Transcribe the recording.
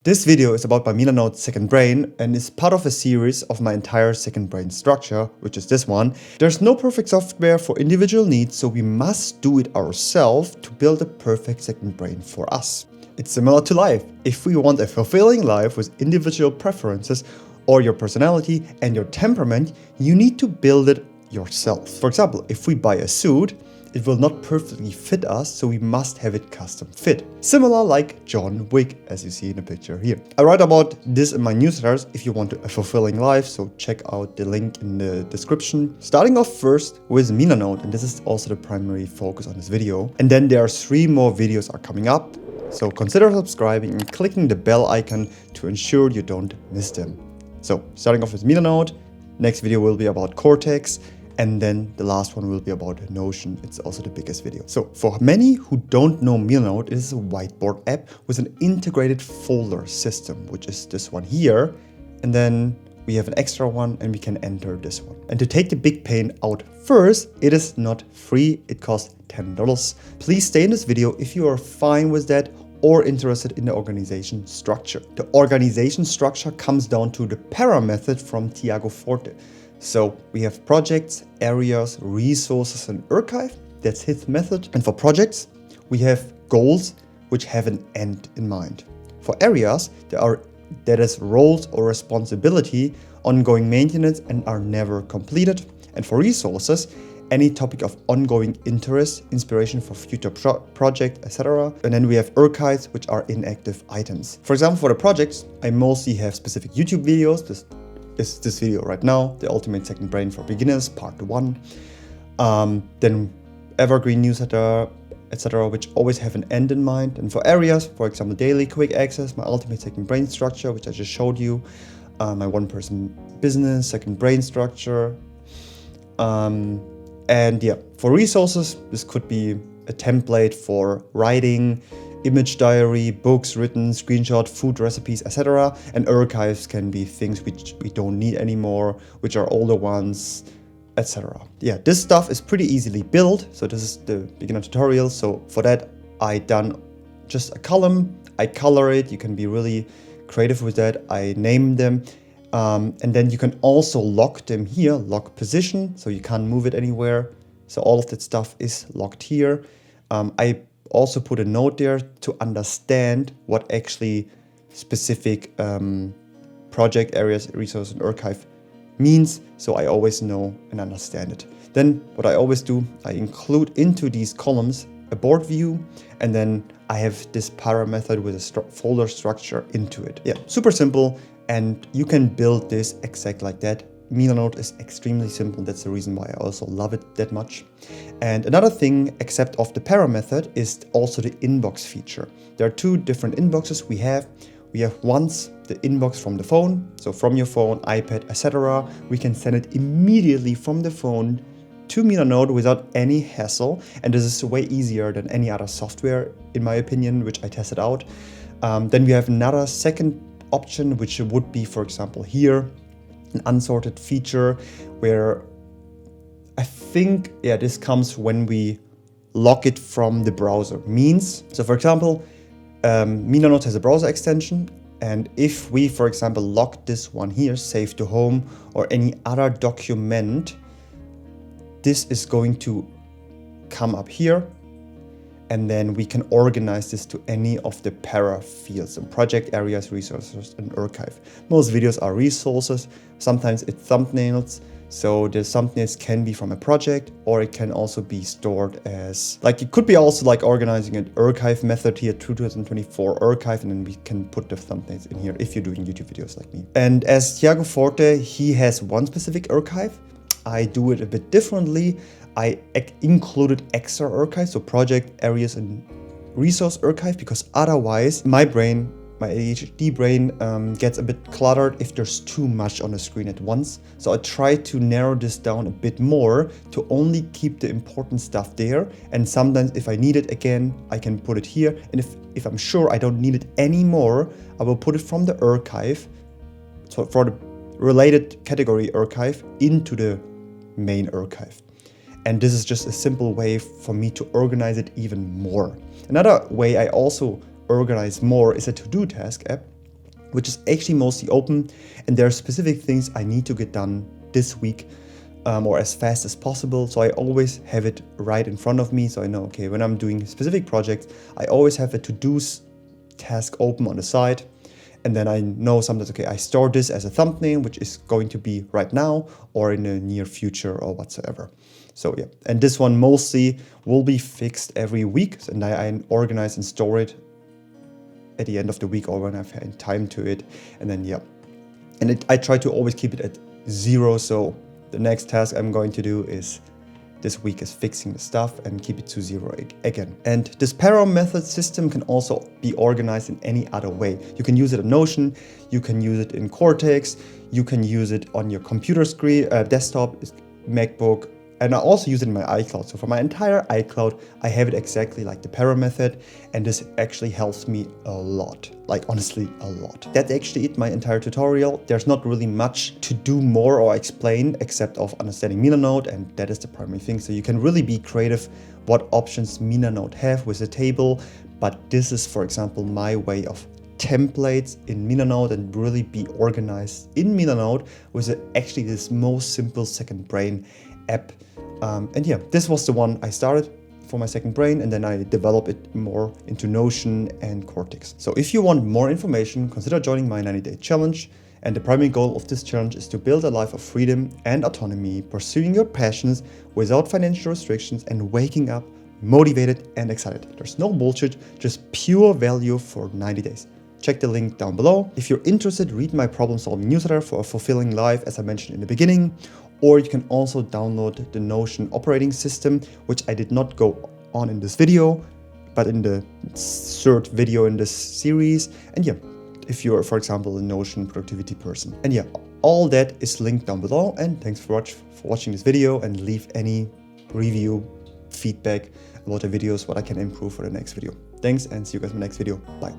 This video is about my milanote second brain and is part of a series of my entire second brain structure, which is this one. There's no perfect software for individual needs, so we must do it ourselves to build a perfect second brain for us. It's similar to life. If we want a fulfilling life with individual preferences or your personality and your temperament, you need to build it yourself. For example, if we buy a suit, it will not perfectly fit us, so we must have it custom fit. Similar like John Wick, as you see in the picture here. I write about this in my newsletters if you want a fulfilling life, so check out the link in the description. Starting off first with milanote, and this is also the primary focus on this video. And then there are 3 more videos are coming up, so consider subscribing and clicking the bell icon to ensure you don't miss them. So starting off with milanote, next video will be about cortex, and then the last one will be about Notion. It's also the biggest video. So for many who don't know milanote, it is a whiteboard app with an integrated folder system, which is this one here. And then we have an extra one and we can enter this one. And to take the big pain out first, it is not free. It costs $10. Please stay in this video if you are fine with that or interested in the organization structure. The organization structure comes down to the para method from Tiago Forte. So we have projects, areas, resources, and archive. That's his method. And for projects, we have goals which have an end in mind. For areas, that is roles or responsibility, ongoing maintenance, and are never completed. And for resources, any topic of ongoing interest, inspiration for future project, etc. And then we have archives, which are inactive items. For example, for the projects, I mostly have specific YouTube videos. This video right now, the ultimate second brain for beginners, part 1. Then evergreen newsletter, etc., which always have an end in mind. And for areas, for example, daily quick access, my ultimate second brain structure, which I just showed you, my one-person business, second brain structure. And yeah, for resources, this could be a template for writing, image diary, books written, screenshot, food recipes, etc. And archives can be things which we don't need anymore, which are older ones, etc. Yeah, this stuff is pretty easily built. So this is the beginner tutorial. So for that, I done just a column. I color it. You can be really creative with that. I name them. And then you can also lock them here, lock position. So you can't move it anywhere. So all of that stuff is locked here. I also put a note there to understand what actually specific project areas, resource, and archive means, so I always know and understand it. Then what I always do, I include into these columns a board view, and then I have this para method with a folder structure into it. Yeah, super simple, and you can build this exact like that. milanote is extremely simple. That's the reason why I also love it that much. And another thing, except of the para method, is also the inbox feature. There are 2 different inboxes we have. We have once the inbox from the phone, so from your phone, iPad, etc. We can send it immediately from the phone to milanote without any hassle. And this is way easier than any other software, in my opinion, which I tested out. Then we have another second option, which would be, for example, here, an unsorted feature where I think, yeah, this comes when we lock it from the browser. Means, so for example, milanote has a browser extension, and if we, for example, lock this one here, save to home, or any other document, this is going to come up here, and then we can organize this to any of the para fields and project areas, resources, and archive. Most videos are resources. Sometimes it's thumbnails. So the thumbnails can be from a project, or it can also be stored as, like, it could be also like organizing an archive method here, 2024 archive, and then we can put the thumbnails in here if you're doing YouTube videos like me. And as Tiago Forte, he has one specific archive. I do it a bit differently. I included extra archives, so project areas and resource archive, because otherwise my brain, my ADHD brain, gets a bit cluttered if there's too much on the screen at once. So I try to narrow this down a bit more to only keep the important stuff there. And sometimes if I need it again, I can put it here. And if I'm sure I don't need it anymore, I will put it from the archive, so for the related category archive, into the main archive. And this is just a simple way for me to organize it even more. Another way I also organize more is a to-do task app. which is actually mostly open. And there are specific things I need to get done this week or as fast as possible. So I always have it right in front of me. So I know, okay, when I'm doing specific projects, I always have a to-do task open on the side. And then I know sometimes, okay, I store this as a thumbnail, which is going to be right now or in the near future or whatsoever. So yeah, and this one mostly will be fixed every week. And I organize and store it at the end of the week or when I've had time to it. And then, yeah. And I try to always keep it at 0. So the next task I'm going to do is this week is fixing the stuff and keep it to 0 again. And this para method system can also be organized in any other way. You can use it in Notion, you can use it in Cortex, you can use it on your computer screen, desktop, MacBook, and I also use it in my iCloud. So for my entire iCloud, I have it exactly like the para method, and this actually helps me a lot. Like honestly, a lot. That's actually it, my entire tutorial. There's not really much to do more or explain except of understanding milanote, and that is the primary thing. So you can really be creative what options milanote have with the table, but this is, for example, my way of templates in milanote and really be organized in milanote with actually this most simple second brain app. And yeah, this was the one I started for my second brain, and then I developed it more into Notion and Cortex. So if you want more information, consider joining my 90-day challenge. And the primary goal of this challenge is to build a life of freedom and autonomy, pursuing your passions without financial restrictions and waking up motivated and excited. There's no bullshit, just pure value for 90 days. Check the link down below. If you're interested, read my problem-solving newsletter for a fulfilling life, as I mentioned in the beginning. Or you can also download the Notion operating system, which I did not go on in this video, but in the third video in this series. And yeah, if you're, for example, a Notion productivity person. And yeah, all that is linked down below. And thanks for watching this video, and leave any review, feedback about the videos, what I can improve for the next video. Thanks, and see you guys in the next video. Bye.